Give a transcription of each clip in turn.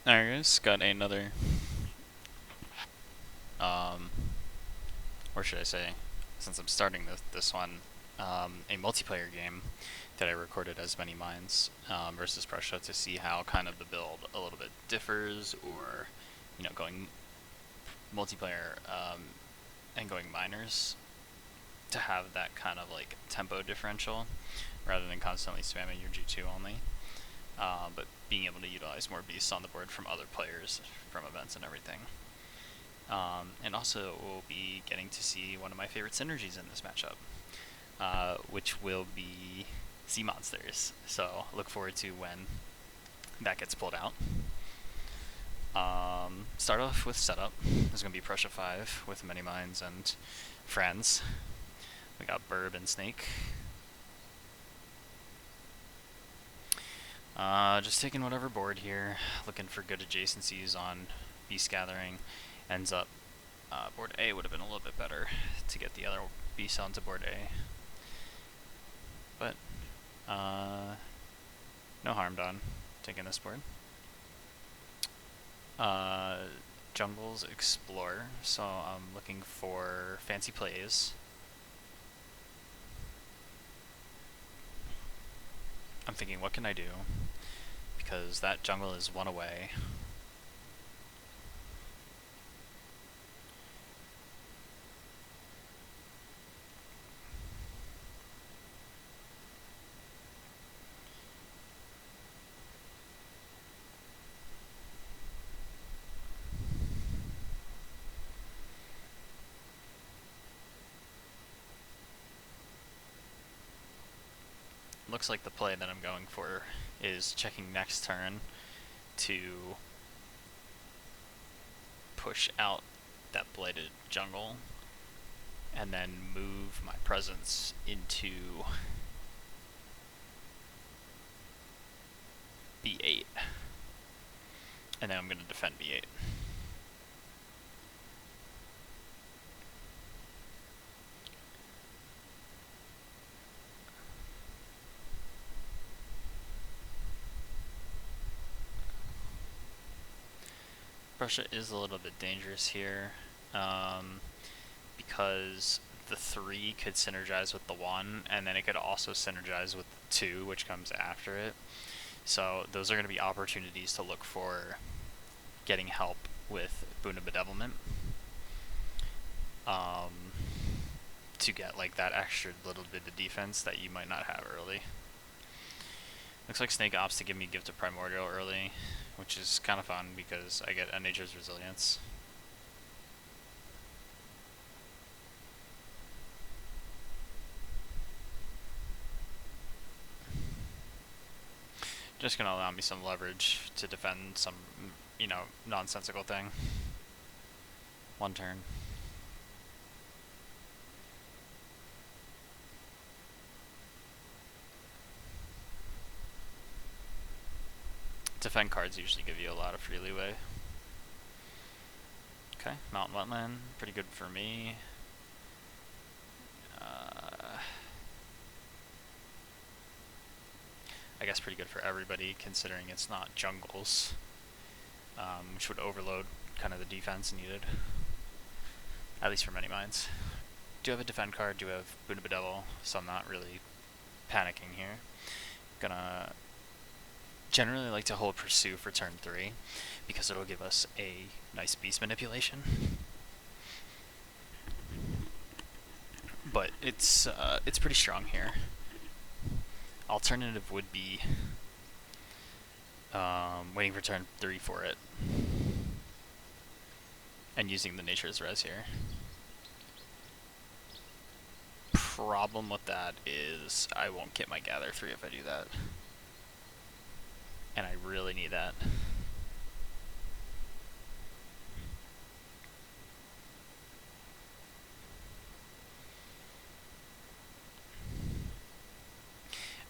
Alright guys, got another, um, or should I say, since I'm starting this one, a multiplayer game that I recorded as many minds versus Prussia to see how kind of the build a little bit differs, or, going multiplayer and going minors to have that kind of like tempo differential rather than constantly spamming your G2 only. But being able to utilize more beasts on the board from other players, from events and everything. And also, we'll be getting to see one of my favorite synergies in this matchup, which will be sea monsters. So, look forward to when that gets pulled out. Start off with setup. There's going to be Prussia 5 with many mines and friends. We got Burb and Snake. Just taking whatever board here, looking for good adjacencies on Beast Gathering. Ends up, board A would have been a little bit better to get the other beast onto board A. But, no harm done taking this board. Jungles Explore, so I'm looking for fancy plays. I'm thinking, what can I do? Because that jungle is one away. Looks like the play that I'm going for is checking next turn to push out that blighted jungle and then move my presence into B8. And then I'm going to defend B8. Prussia is a little bit dangerous here, because the 3 could synergize with the 1, and then it could also synergize with the 2, which comes after it. So those are going to be opportunities to look for getting help with Boon of Bedevilment, to get like that extra little bit of defense that you might not have early. Looks like Snake opts to give me Gift of Primordial early, which is kind of fun because I get a Nature's Resilience. Just gonna allow me some leverage to defend some, nonsensical thing. One turn. Defend cards usually give you a lot of free leeway. Okay, Mountain Wetland, pretty good for me. I guess pretty good for everybody, considering it's not jungles, which would overload kind of the defense needed, at least for many mines. Do have a defend card, do have Boon of Bedevil, so I'm not really panicking here. Gonna generally like to hold Pursue for turn 3, because it'll give us a nice beast manipulation. But it's pretty strong here. Alternative would be waiting for turn 3 for it, and using the Nature's Res here. Problem with that is I won't get my Gather 3 if I do that. And I really need that.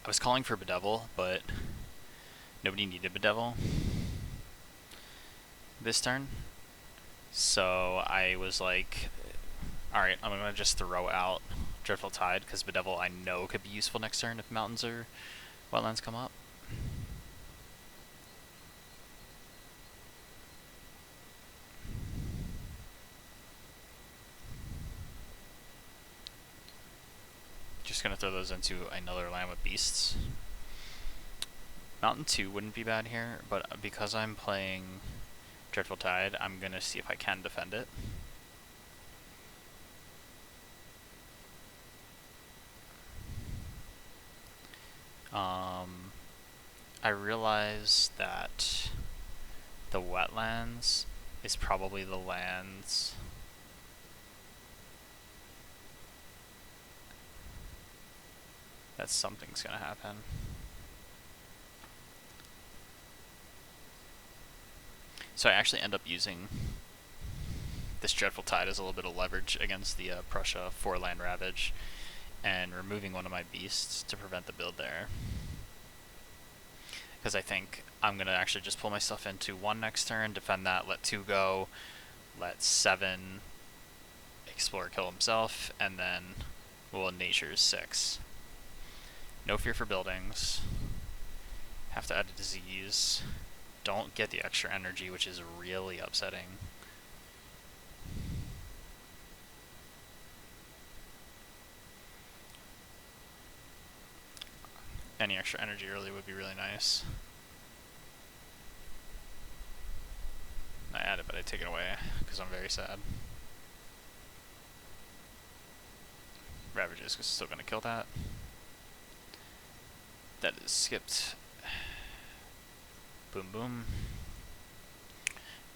I was calling for Bedevil, but nobody needed Bedevil this turn. So I was like, alright, I'm going to just throw out Dreadful Tide, because Bedevil I know could be useful next turn if mountains or wetlands come up. just gonna throw those into another land with beasts. Mountain 2 wouldn't be bad here, but because I'm playing Dreadful Tide, I'm gonna see if I can defend it. I realize that the wetlands is probably the lands that something's gonna happen. So I actually end up using this Dreadful Tide as a little bit of leverage against the Prussia 4-land Ravage, and removing one of my beasts to prevent the build there. Because I think I'm going to actually just pull myself into 1 next turn, defend that, let 2 go, let 7 explore, kill himself, and then we'll Nature's 6. No fear for buildings. Have to add a disease. Don't get the extra energy, which is really upsetting. Any extra energy early would be really nice. I add it, but I take it away because I'm very sad. Ravages is still going to kill that. That is skipped. Boom, boom.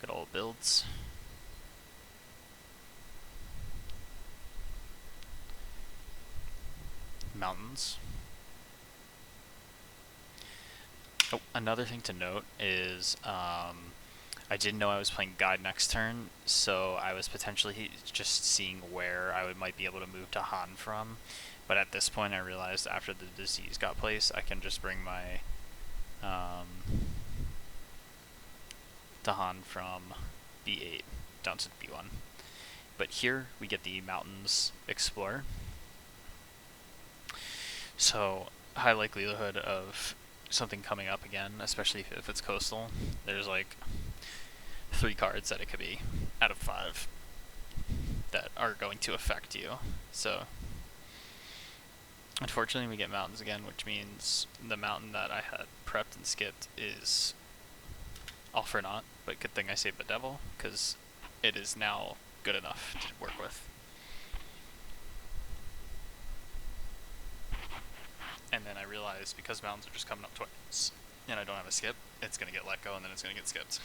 Good old builds. Mountains. Oh, another thing to note is I didn't know I was playing Guide next turn, so I was potentially just seeing where I might be able to move Dahan from. But at this point I realized after the disease got placed, I can just bring my Dahan from B8 down to B1. But here we get the Mountains Explorer. So high likelihood of something coming up again, especially if it's coastal. There's like 3 cards that it could be out of 5 that are going to affect you. So unfortunately we get mountains again, which means the mountain that I had prepped and skipped is all for naught, but good thing I saved the devil, because it is now good enough to work with. And then I realized because mountains are just coming up twice and I don't have a skip, it's going to get let go and then it's going to get skipped.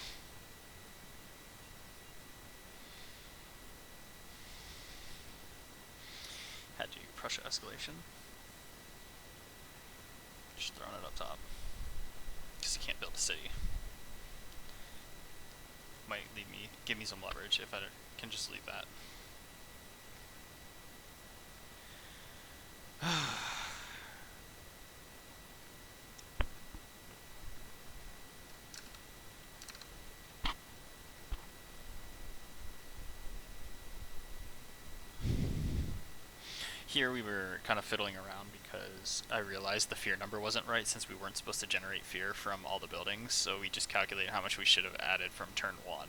Had to Prussia escalation. Just throwing it up top. Because you can't build a city. Might give me some leverage if I can just leave that. Here we were kind of fiddling around because I realized the fear number wasn't right since we weren't supposed to generate fear from all the buildings, so we just calculated how much we should have added from turn 1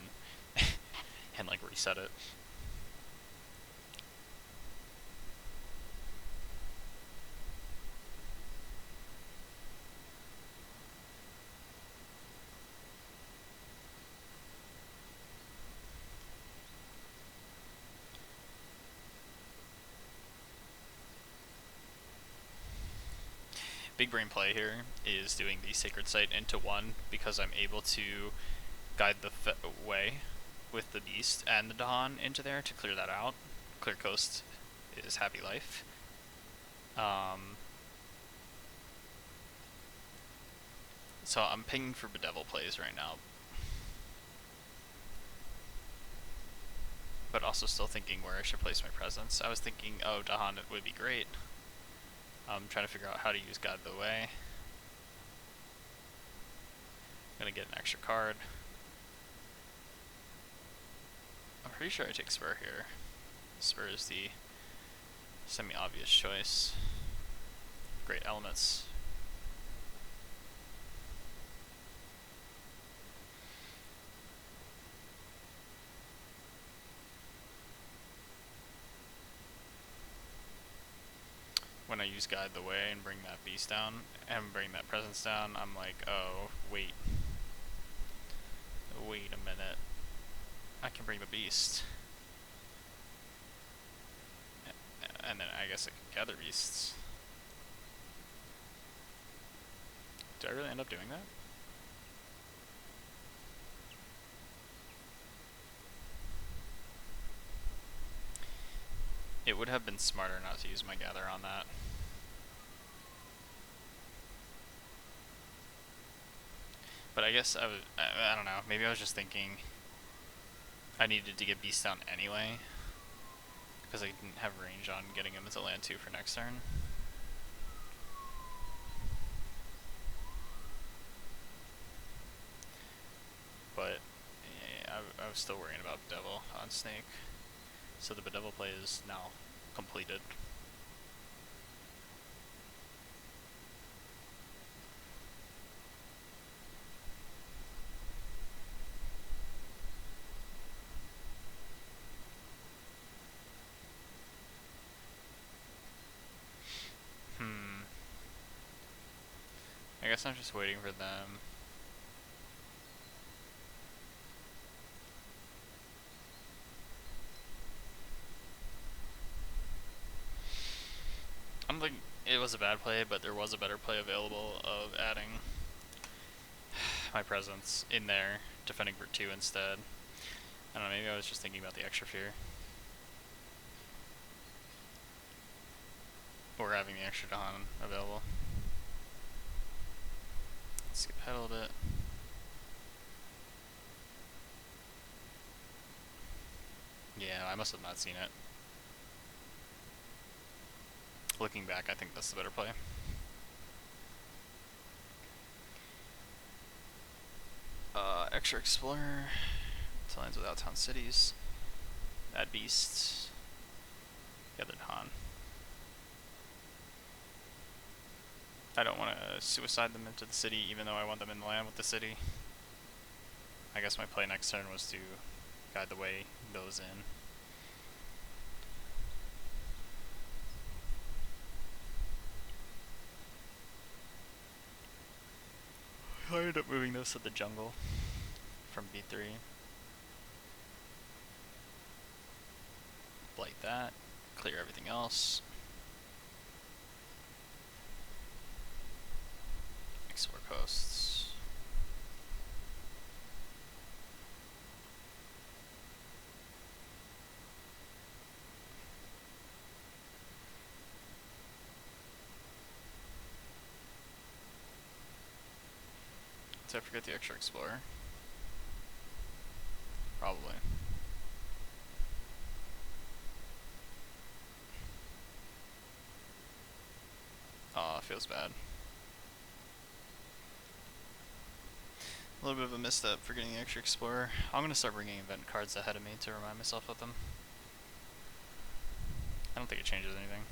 and like reset it. Big brain play here is doing the Sacred Site into 1 because I'm able to guide the way with the Beast and the Dawn into there to clear that out. Clear Coast is happy life. So I'm pinging for Bedevil plays right now, but also still thinking where I should place my presence. I was thinking, oh, Dahan would be great. I'm trying to figure out how to use Guide the Way. I'm gonna get an extra card. I'm pretty sure I take Spur here. Spur is the semi-obvious choice. Great elements. When when I use Guide the Way and bring that beast down and bring that presence down, I'm like, oh, wait a minute. I can bring the beast. And then I guess I can gather beasts. Do I really end up doing that? It would have been smarter not to use my gather on that. But I guess I don't know, maybe I was just thinking I needed to get beasts down anyway, because I didn't have range on getting him into land 2 for next turn. But yeah, I was still worrying about Bedevil on Snake. So the Bedevil play is now completed. I guess I'm just waiting for them. I don't think it was a bad play, but there was a better play available of adding my presence in there, defending for 2 instead. I don't know, maybe I was just thinking about the extra fear. Or having the extra Dawn available. Let's skip ahead a little bit. Yeah, I must have not seen it. Looking back, I think that's the better play. Extra Explorer. To lands without town cities. Add beasts. Gathered Han. I don't want to suicide them into the city, even though I want them in the land with the city. I guess my play next turn was to Guide the Way those in. I ended up moving those to the jungle from B3. Blight that, clear everything else. Explore coasts. Did I forget the extra Explorer? Probably. Aw, it feels bad. A little bit of a misstep for getting the extra Explorer. I'm gonna start bringing event cards ahead of me to remind myself of them. I don't think it changes anything.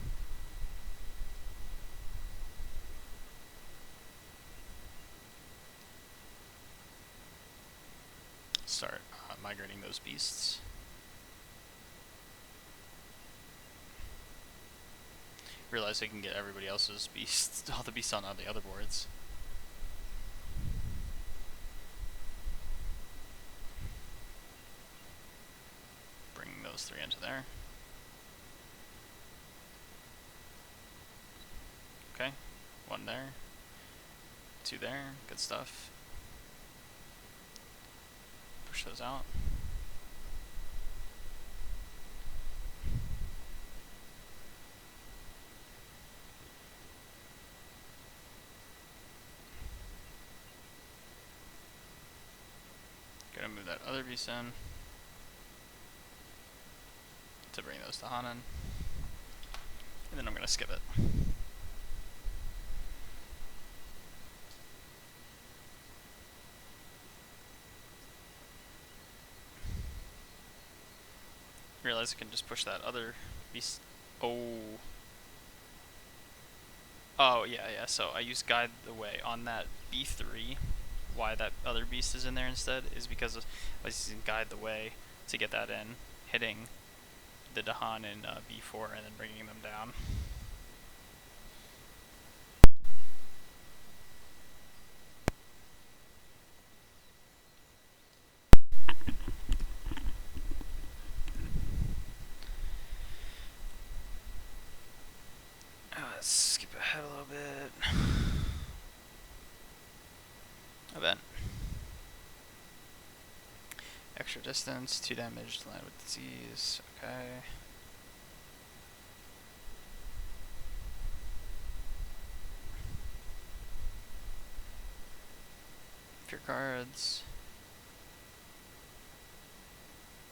Start migrating those beasts. Realize I can get everybody else's beasts, all the beasts on the other boards. Bring those 3 into there. Okay, 1 there, 2 there, good stuff. Push those out. Gonna move that other beast in to bring those to Hanan. And then I'm gonna skip it. Realize I can just push that other beast. Oh. Oh, yeah, so I use Guide the Way on that B3. Why that other beast is in there instead is because I was using Guide the Way to get that in, hitting the Dahan in B4 and then bringing them down. extra distance, 2 damage to land with disease. Okay. Fear cards.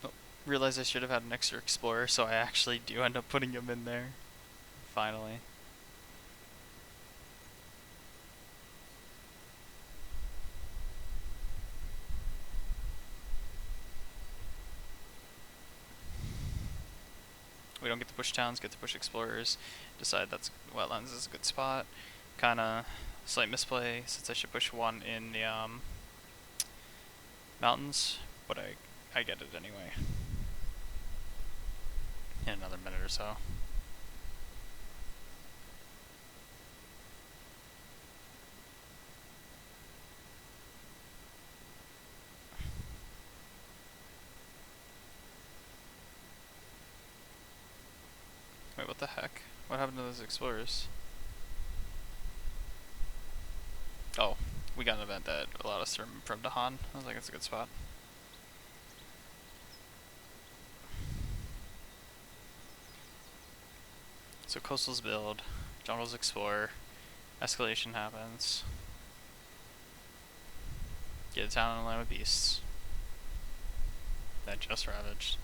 Oh, realize I should have had an extra explorer, so I actually do end up putting him in there. Finally. We don't get to push towns, get to push explorers. Decide that's wetlands is a good spot. Kinda slight misplay since I should push one in the mountains, but I get it anyway. In another minute or so. Wait, what the heck? What happened to those explorers? Oh, we got an event that allowed us from Dahan. I was like, that's a good spot. So coastals build, jungles explore, escalation happens. Get a town and land with beasts. That just ravaged.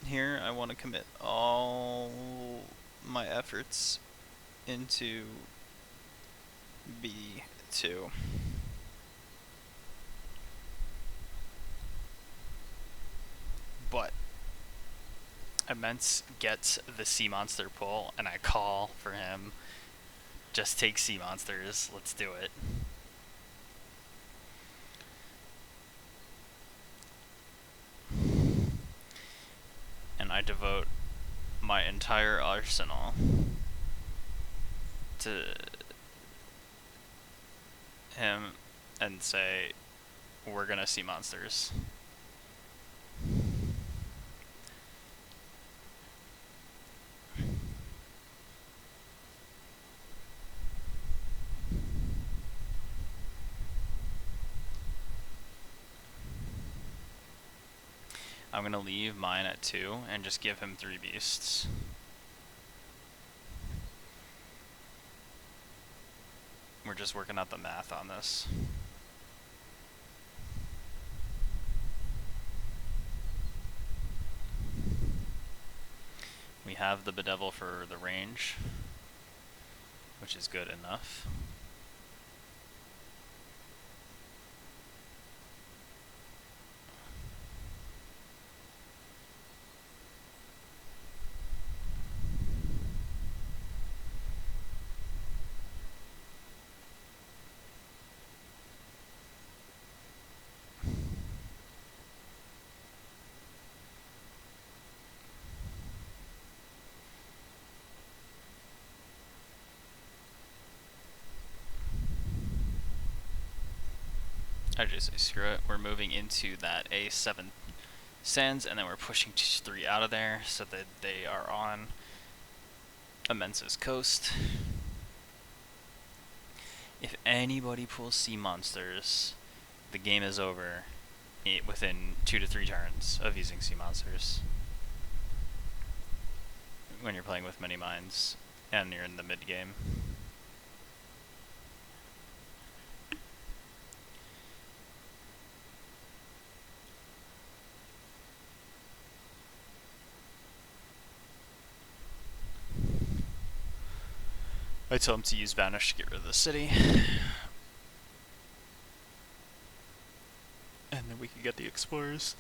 Here I want to commit all my efforts into B2. But Immense gets the sea monster pull, and I call for him. Just take sea monsters. Let's do it. And I devote my entire arsenal to him and say, we're gonna see monsters. I'm gonna leave mine at 2 and just give him 3 beasts. We're just working out the math on this. We have the Bedevil for the range, which is good enough. I just say screw it. We're moving into that A7 sands, and then we're pushing 3 out of there so that they are on Immense's coast. If anybody pulls sea monsters, the game is over within 2 to 3 turns of using sea monsters. When you're playing with many mines and you're in the mid game. I tell him to use Vanish to get rid of the city. And then we can get the explorers.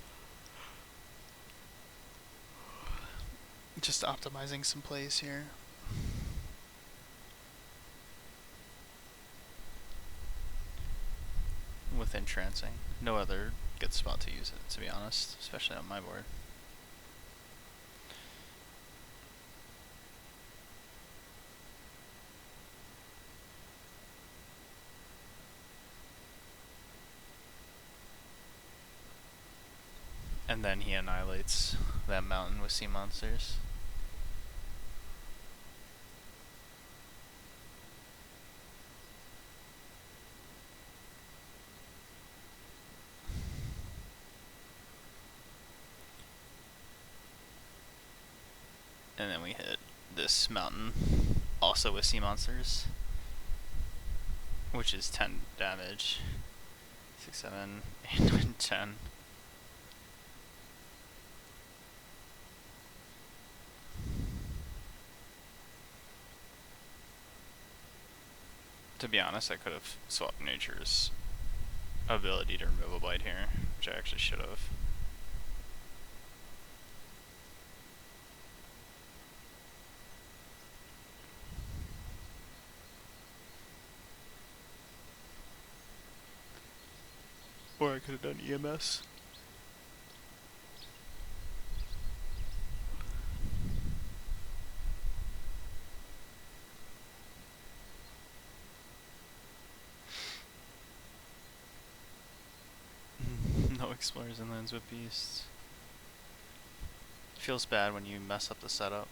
Just optimizing some plays here. With entrancing. No other good spot to use it, to be honest, especially on my board. And then he annihilates that mountain with sea monsters. And then we hit this mountain, also with sea monsters, which is 10 damage. 6, 7, 8, 9, 10. To be honest, I could have swapped Nature's ability to remove a blight here, which I actually should have. Or I could have done EMS. No explorers and lands with beasts. Feels bad when you mess up the setup.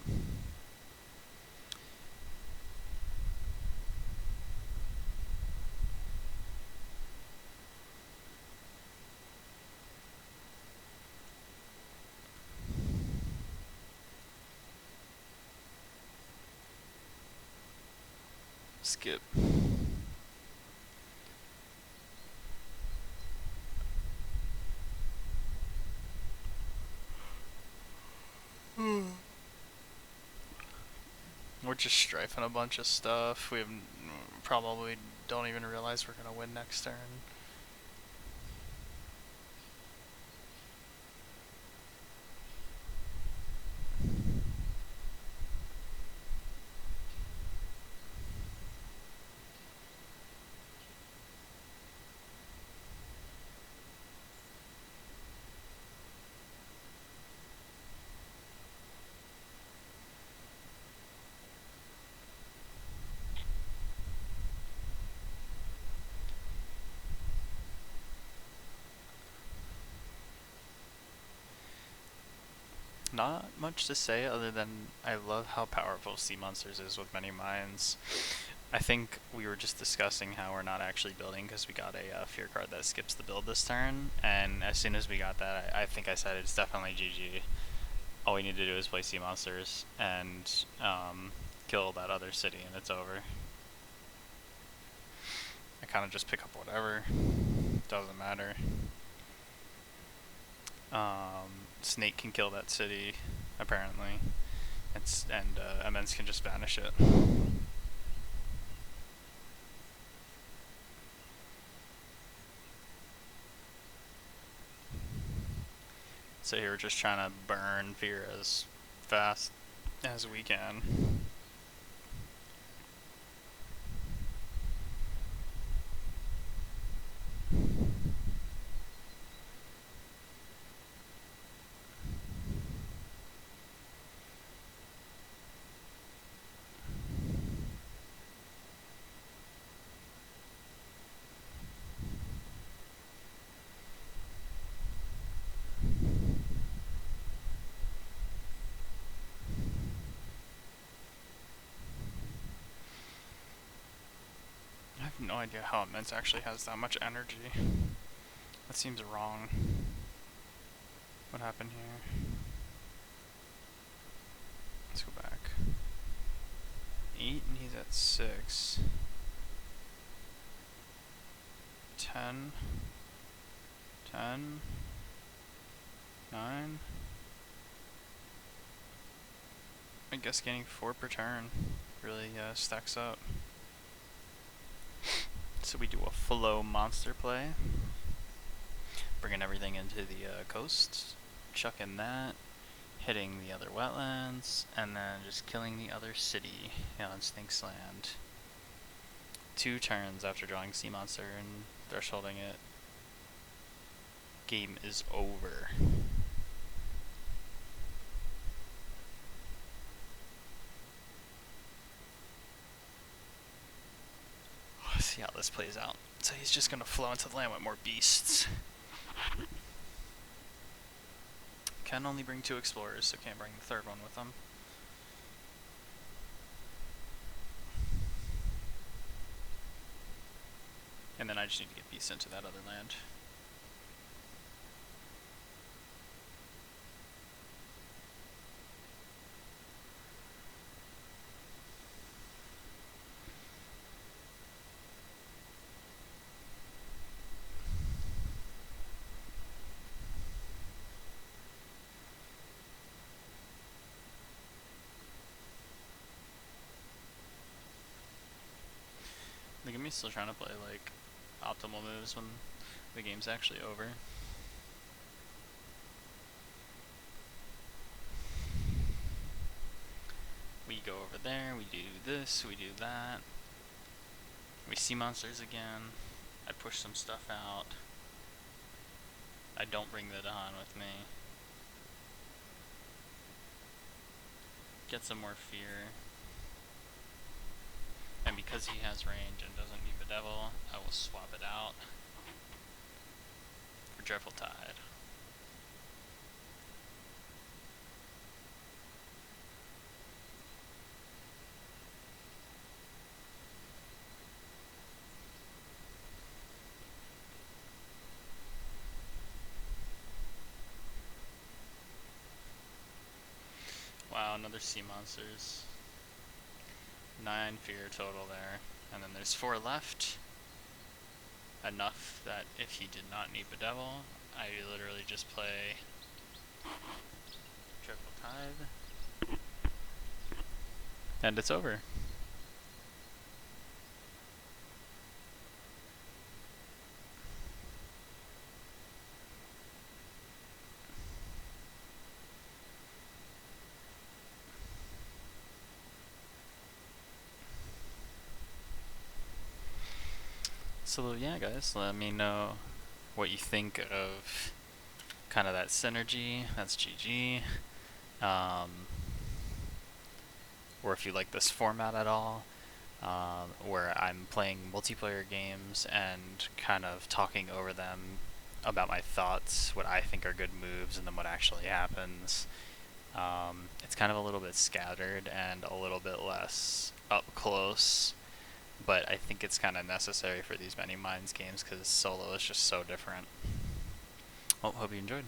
Skip. We're just strifing a bunch of stuff. We have probably don't even realize we're gonna win next turn. Not much to say other than I love how powerful Sea Monsters is with many mines. I think we were just discussing how we're not actually building because we got a fear card that skips the build this turn, and as soon as we got that, I think I said it's definitely GG. All we need to do is play Sea Monsters and kill that other city and it's over. I kind of just pick up whatever, doesn't matter. Snake can kill that city, apparently, and Immense can just vanish it. So here we're just trying to burn Fear as fast as we can. I have no idea how Immense actually has that much energy. That seems wrong. What happened here? Let's go back. 8 and he's at 6. 10. 10. 9. I guess getting 4 per turn really stacks up. So we do a flow monster play. Bringing everything into the coast. Chucking that. Hitting the other wetlands. And then just killing the other city on Snake's Land. 2 turns after drawing Sea Monster and thresholding it. Game is over. Let's see how this plays out. So he's just gonna flow into the land with more beasts. Can only bring 2 explorers, so can't bring the 3rd one with him. And then I just need to get beasts into that other land. Look at me still trying to play like optimal moves when the game's actually over. We go over there, we do this, we do that. We see monsters again. I push some stuff out. I don't bring the Dahan with me. Get some more fear. And because he has range and doesn't need the devil, I will swap it out for Dreadful Tide. Wow, another sea monsters. 9 fear total there. And then there's 4 left. Enough that if he did not need the devil, I literally just play Dreadful Tide. And it's over. So yeah, guys, let me know what you think of kind of that synergy. That's GG. Or if you like this format at all, where I'm playing multiplayer games and kind of talking over them about my thoughts, what I think are good moves, and then what actually happens. It's kind of a little bit scattered and a little bit less up close, but I think it's kind of necessary for these Many Minds games because solo is just so different. Well, hope you enjoyed.